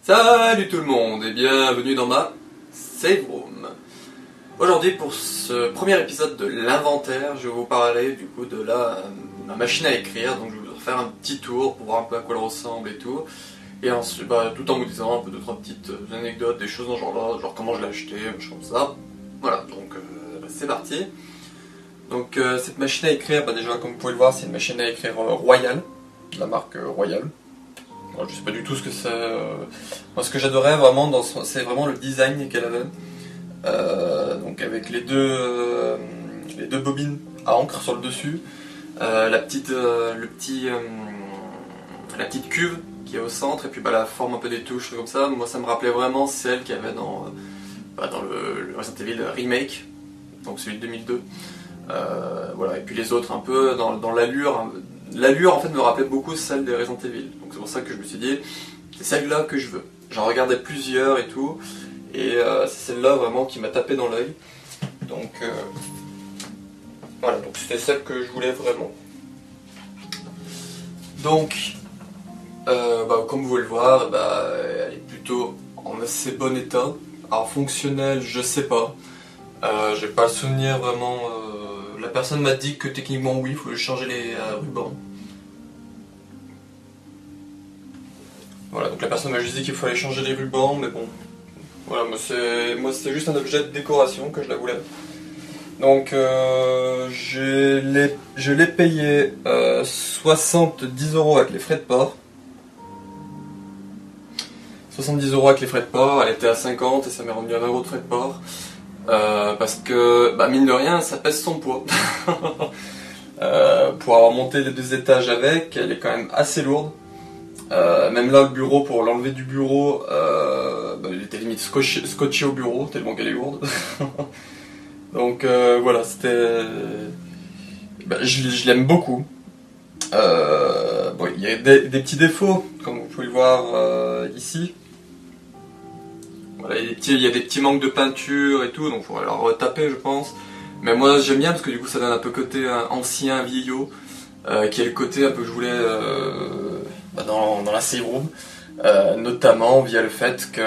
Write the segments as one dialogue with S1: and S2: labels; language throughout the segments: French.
S1: Salut tout le monde et bienvenue dans ma save room. Aujourd'hui pour ce premier épisode de l'inventaire, je vais vous parler du coup de ma machine à écrire. Donc je vais vous faire un petit tour pour voir un peu à quoi elle ressemble et tout. Et ensuite, tout en vous disant un peu deux trois petites anecdotes, des choses dans ce genre-là, genre comment je l'ai acheté, comme ça. Voilà, donc c'est parti. Donc cette machine à écrire, déjà comme vous pouvez le voir, c'est une machine à écrire Royal, de la marque Royal. Moi, je sais pas du tout ce que c'est. Moi, ce que j'adorais vraiment, c'est vraiment le design qu'elle avait. Donc avec les deux bobines à encre sur le dessus, la petite cuve qui est au centre, et puis la forme un peu des touches comme ça. Moi, ça me rappelait vraiment celle qu'il y avait dans le Resident Evil Remake, donc celui de 2002. Voilà, et puis les autres un peu dans l'allure. L'allure en fait me rappelait beaucoup celle des Resident Evil, donc c'est pour ça que je me suis dit c'est celle-là que je veux. J'en regardais plusieurs et tout, et c'est celle-là vraiment qui m'a tapé dans l'œil. Donc voilà, donc c'était celle que je voulais vraiment. Donc comme vous pouvez le voir, elle est plutôt en assez bon état. Alors fonctionnel, je sais pas. J'ai pas le souvenir vraiment. La personne m'a dit que techniquement oui, il faut changer les rubans. Voilà, donc la personne m'a juste dit qu'il fallait changer les rubans, mais bon. Voilà, moi c'était juste un objet de décoration que je la voulais. Donc je l'ai payé 70 € avec les frais de port. 70 € avec les frais de port, elle était à 50 et ça m'est revenu à 20 € de frais de port. Parce que, mine de rien, ça pèse son poids. Pour avoir monté les 2 étages avec, elle est quand même assez lourde. Même là, le bureau, pour l'enlever du bureau, il était limite scotché au bureau, tellement qu'elle est lourde. Donc voilà, c'était... je l'aime beaucoup. Il y a des petits défauts, comme vous pouvez le voir ici. Voilà, il y a des petits manques de peinture et tout, donc il faudrait leur retaper je pense. Mais moi j'aime bien parce que du coup ça donne un peu côté ancien, vieillot, qui est le côté un peu que je voulais dans la save room, notamment via le fait que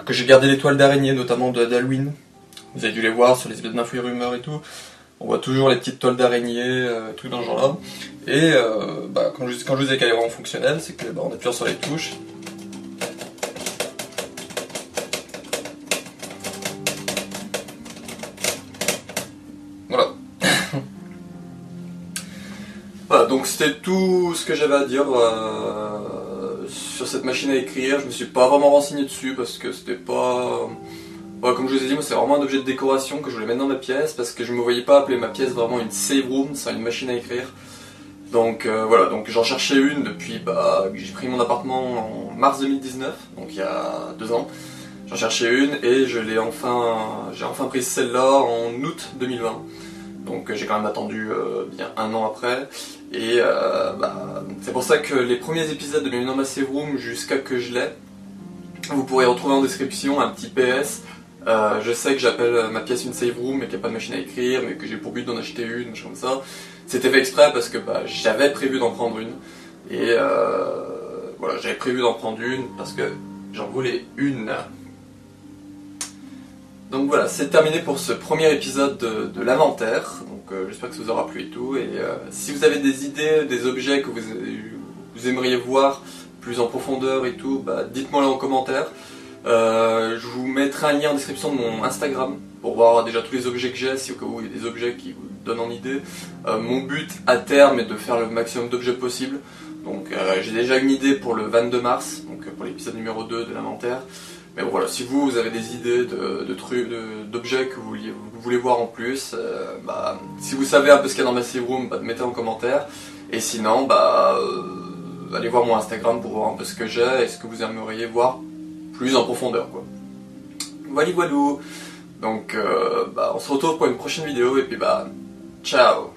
S1: j'ai gardé les toiles d'araignée, notamment d'Halloween. Vous avez dû les voir sur les espèces d'infos et rumeurs et tout. On voit toujours les petites toiles d'araignée, trucs dans ce genre là. Et quand je vous disais qu'elle est vraiment fonctionnelle, c'est que on appuie sur les touches. Voilà. Voilà, donc c'était tout ce que j'avais à dire sur cette machine à écrire. Je me suis pas vraiment renseigné dessus parce que c'était pas... comme je vous ai dit, moi c'est vraiment un objet de décoration que je voulais mettre dans ma pièce parce que je me voyais pas appeler ma pièce vraiment une save room sans une machine à écrire. Donc voilà, donc j'en cherchais une depuis j'ai pris mon appartement en mars 2019, donc il y a 2 ans. J'en cherchais une et j'ai enfin pris celle-là en août 2020. Donc j'ai quand même attendu bien 1 an après. Et c'est pour ça que les premiers épisodes de Bienvenue dans ma save room jusqu'à que je l'ai, vous pourrez retrouver en description un petit PS. Je sais que j'appelle ma pièce une save room mais qu'il n'y a pas de machine à écrire, mais que j'ai pour but d'en acheter une, comme ça. C'était fait exprès parce que j'avais prévu d'en prendre une. Et voilà, j'avais prévu d'en prendre une parce que j'en voulais une. Donc voilà, c'est terminé pour ce premier épisode de l'inventaire. Donc j'espère que ça vous aura plu et tout. Et si vous avez des idées, des objets que vous aimeriez voir plus en profondeur et tout, dites-moi là en commentaire. Je vous mettrai un lien en description de mon Instagram pour voir déjà tous les objets que j'ai, si au cas où il y a des objets qui vous donnent en idée. Mon but à terme est de faire le maximum d'objets possible. Donc j'ai déjà une idée pour le 22 mars, donc pour l'épisode numéro 2 de l'inventaire. Mais bon, voilà, si vous avez des idées de trucs, d'objets que vous voulez voir en plus, si vous savez un peu ce qu'il y a dans ma save room, mettez en commentaire. Et sinon, allez voir mon Instagram pour voir un peu ce que j'ai et ce que vous aimeriez voir plus en profondeur, quoi. Voilà, voilà. Donc, on se retrouve pour une prochaine vidéo et puis ciao.